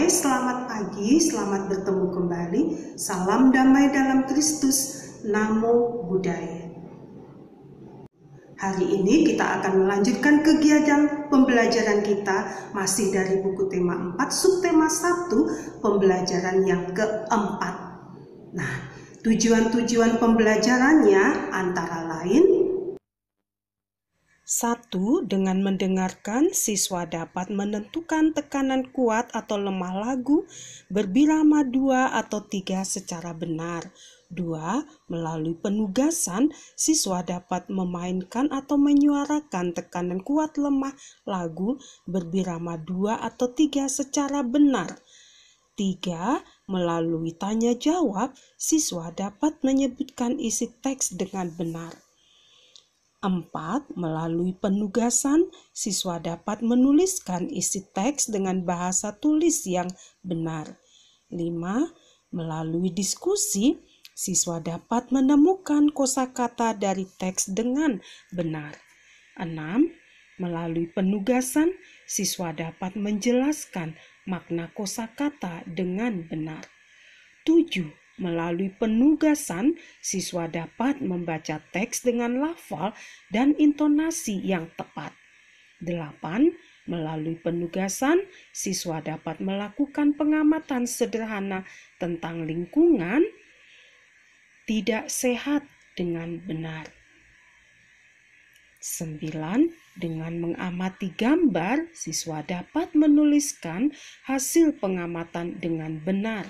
selamat pagi, selamat bertemu kembali. Salam damai dalam Kristus. Namo Buddhaya. Hari ini kita akan melanjutkan kegiatan pembelajaran kita masih dari buku tema 4, subtema 1, pembelajaran yang keempat. Nah, tujuan-tujuan pembelajarannya antara lain: 1. Dengan mendengarkan, siswa dapat menentukan tekanan kuat atau lemah lagu berbirama 2 atau 3 secara benar. 2. Melalui penugasan, siswa dapat memainkan atau menyuarakan tekanan kuat lemah lagu berbirama 2 atau 3 secara benar. 3. Melalui tanya jawab, siswa dapat menyebutkan isi teks dengan benar. 4. Melalui penugasan, siswa dapat menuliskan isi teks dengan bahasa tulis yang benar. 5. Melalui diskusi, siswa dapat menemukan kosakata dari teks dengan benar. 6. Melalui penugasan, siswa dapat menjelaskan makna kosakata dengan benar. 7. Melalui penugasan, siswa dapat membaca teks dengan lafal dan intonasi yang tepat. 8. Melalui penugasan, siswa dapat melakukan pengamatan sederhana tentang lingkungan tidak sehat dengan benar. 9. Dengan mengamati gambar, siswa dapat menuliskan hasil pengamatan dengan benar.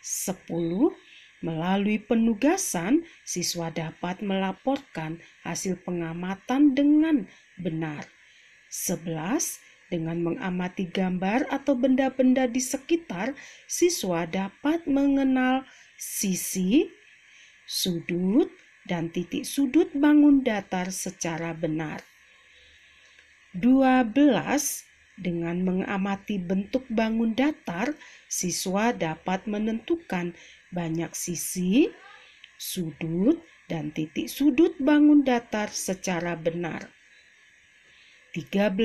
10. Melalui penugasan, siswa dapat melaporkan hasil pengamatan dengan benar. 11. Dengan mengamati gambar atau benda-benda di sekitar, siswa dapat mengenal sisi, sudut, dan titik sudut bangun datar secara benar. 12. Dengan mengamati bentuk bangun datar, siswa dapat menentukan banyak sisi, sudut, dan titik sudut bangun datar secara benar. 13.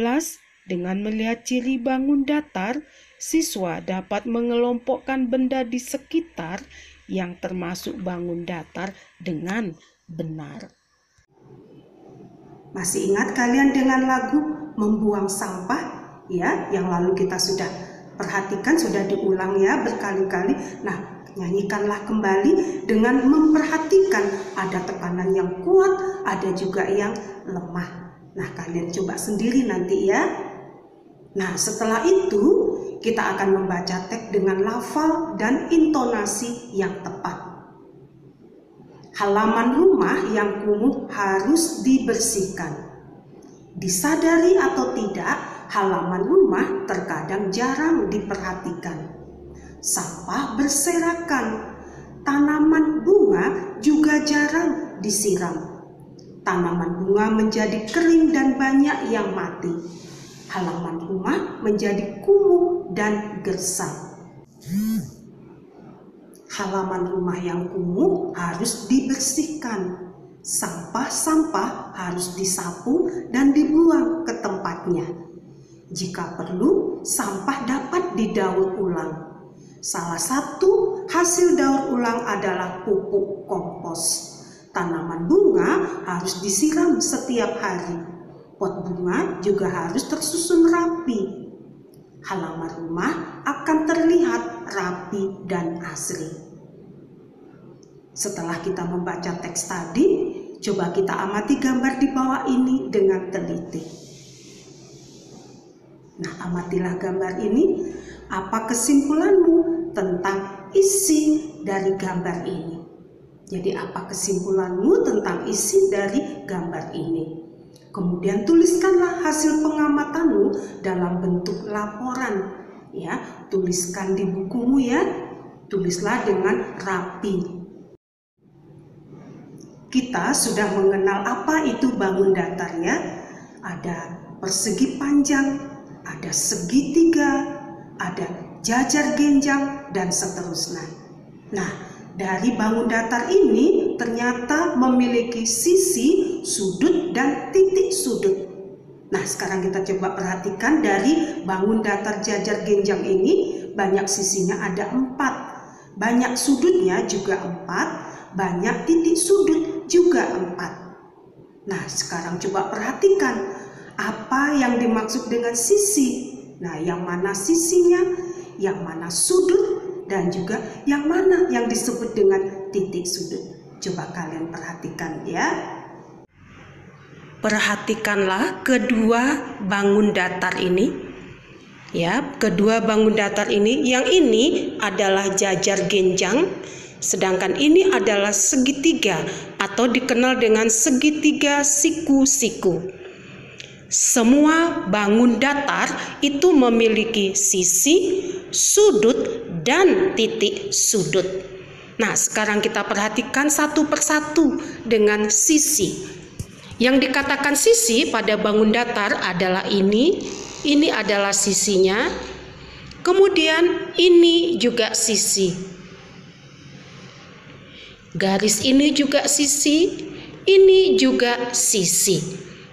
Dengan melihat ciri bangun datar, siswa dapat mengelompokkan benda di sekitar yang termasuk bangun datar dengan benar. Masih ingat kalian dengan lagu Membuang Sampah? Ya, yang lalu kita sudah perhatikan, sudah diulang ya berkali-kali. Nah, nyanyikanlah kembali dengan memperhatikan ada tekanan yang kuat, ada juga yang lemah. Nah, kalian coba sendiri nanti ya. Nah, setelah itu kita akan membaca teks dengan lafal dan intonasi yang tepat. Halaman rumah yang kumuh harus dibersihkan. Disadari atau tidak, halaman rumah terkadang jarang diperhatikan. Sampah berserakan, tanaman bunga juga jarang disiram. Tanaman bunga menjadi kering dan banyak yang mati. Halaman rumah menjadi kumuh dan gersang. Halaman rumah yang kumuh harus dibersihkan. Sampah-sampah harus disapu dan dibuang ke tempatnya. Jika perlu, sampah dapat didaur ulang. Salah satu hasil daur ulang adalah pupuk kompos. Tanaman bunga harus disiram setiap hari. Pot bunga juga harus tersusun rapi. Halaman rumah akan terlihat rapi dan asri. Setelah kita membaca teks tadi, coba kita amati gambar di bawah ini dengan teliti. Nah, amatilah gambar ini. Apa kesimpulanmu tentang isi dari gambar ini? Jadi, apa kesimpulanmu tentang isi dari gambar ini? Kemudian tuliskanlah hasil pengamatanmu dalam bentuk laporan. Ya, tuliskan di bukumu ya. Tulislah dengan rapi. Kita sudah mengenal apa itu bangun datar ya. Ada persegi panjang, ada segitiga, ada jajar genjang, dan seterusnya. Nah, dari bangun datar ini ternyata memiliki sisi, sudut, dan titik sudut. Nah, sekarang kita coba perhatikan dari bangun datar jajar genjang ini banyak sisinya ada 4, banyak sudutnya juga 4, banyak titik sudut juga 4. Nah, sekarang coba perhatikan apa yang dimaksud dengan sisi. Nah, yang mana sisinya, yang mana sudut, dan juga yang mana yang disebut dengan titik sudut. Coba kalian perhatikan ya. Perhatikanlah kedua bangun datar ini. Ya, kedua bangun datar ini, yang ini adalah jajar genjang, sedangkan ini adalah segitiga atau dikenal dengan segitiga siku-siku. Semua bangun datar itu memiliki sisi, sudut, dan titik sudut. Nah, sekarang kita perhatikan satu persatu dengan sisi. Yang dikatakan sisi pada bangun datar adalah ini adalah sisinya, kemudian ini juga sisi. Garis ini juga sisi, ini juga sisi.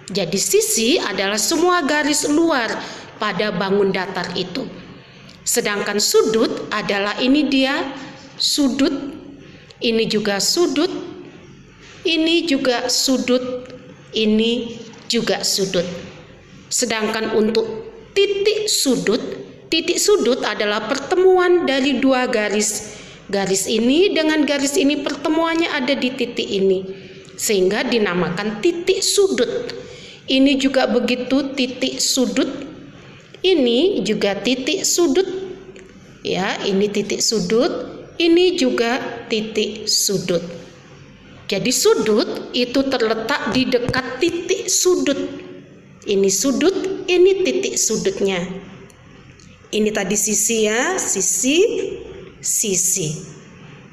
Jadi sisi adalah semua garis luar pada bangun datar itu. Sedangkan sudut adalah ini dia sudut, ini juga sudut, ini juga sudut, ini juga sudut. Sedangkan untuk titik sudut adalah pertemuan dari dua garis. Garis ini dengan garis ini pertemuannya ada di titik ini, sehingga dinamakan titik sudut. Ini juga begitu, titik sudut. Ini juga titik sudut. Ya, ini titik sudut, ini juga titik sudut. Jadi sudut itu terletak di dekat titik sudut. Ini sudut, ini titik sudutnya. Ini tadi sisi ya, sisi, sisi.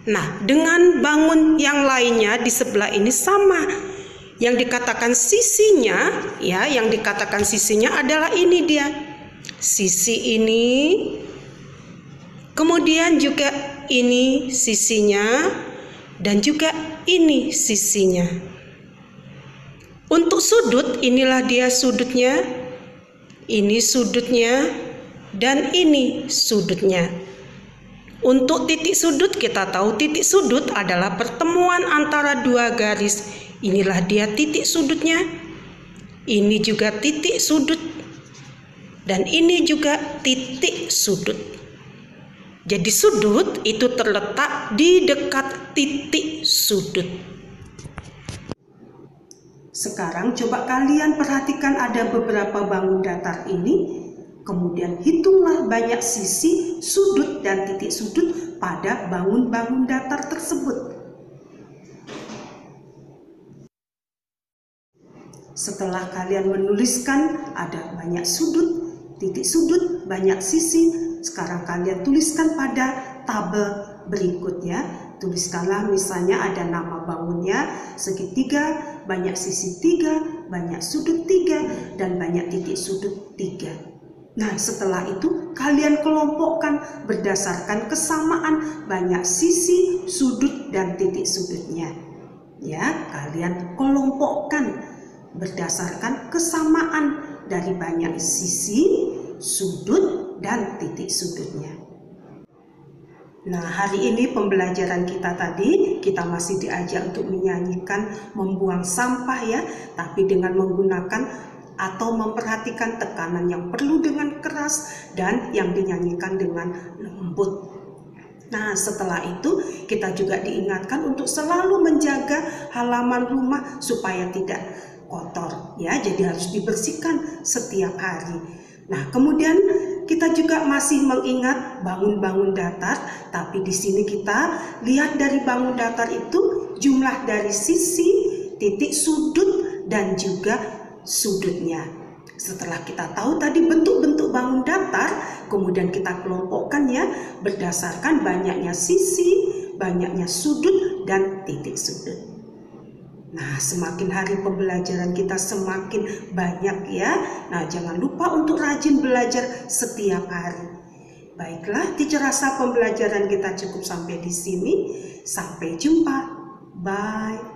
Nah, dengan bangun yang lainnya di sebelah ini sama. Yang dikatakan sisinya, ya, yang dikatakan sisinya adalah ini dia. Sisi ini, kemudian juga ini sisinya, dan juga ini sisinya. Untuk sudut, inilah dia sudutnya, ini sudutnya, dan ini sudutnya. Untuk titik sudut, kita tahu titik sudut adalah pertemuan antara dua garis. Inilah dia titik sudutnya, ini juga titik sudut, dan ini juga titik sudut. Jadi sudut itu terletak di dekat titik sudut. Sekarang coba kalian perhatikan ada beberapa bangun datar ini, kemudian hitunglah banyak sisi, sudut, dan titik sudut pada bangun-bangun datar tersebut. Setelah kalian menuliskan ada banyak sudut, titik sudut, banyak sisi, sekarang kalian tuliskan pada tabel berikutnya. Tuliskanlah misalnya ada nama bangunnya segitiga, banyak sisi 3, banyak sudut 3, dan banyak titik sudut 3. Nah, setelah itu kalian kelompokkan berdasarkan kesamaan banyak sisi, sudut, dan titik sudutnya. Ya, kalian kelompokkan berdasarkan kesamaan dari banyak sisi, sudut, dan titik sudutnya. Nah, hari ini pembelajaran kita tadi, kita masih diajak untuk menyanyikan membuang sampah ya, tapi dengan menggunakan atau memperhatikan tekanan yang perlu dengan keras dan yang dinyanyikan dengan lembut. Nah, setelah itu kita juga diingatkan untuk selalu menjaga halaman rumah supaya tidak kotor ya, jadi harus dibersihkan setiap hari. Nah, kemudian kita juga masih mengingat bangun-bangun datar, tapi di sini kita lihat dari bangun datar itu jumlah dari sisi, titik sudut, dan juga sudutnya. Setelah kita tahu tadi bentuk-bentuk bangun datar, kemudian kita kelompokkan ya berdasarkan banyaknya sisi, banyaknya sudut, dan titik sudut. Nah, semakin hari pembelajaran kita semakin banyak ya. Nah, jangan lupa untuk rajin belajar setiap hari. Baiklah, Teacher rasa pembelajaran kita cukup sampai di sini. Sampai jumpa. Bye.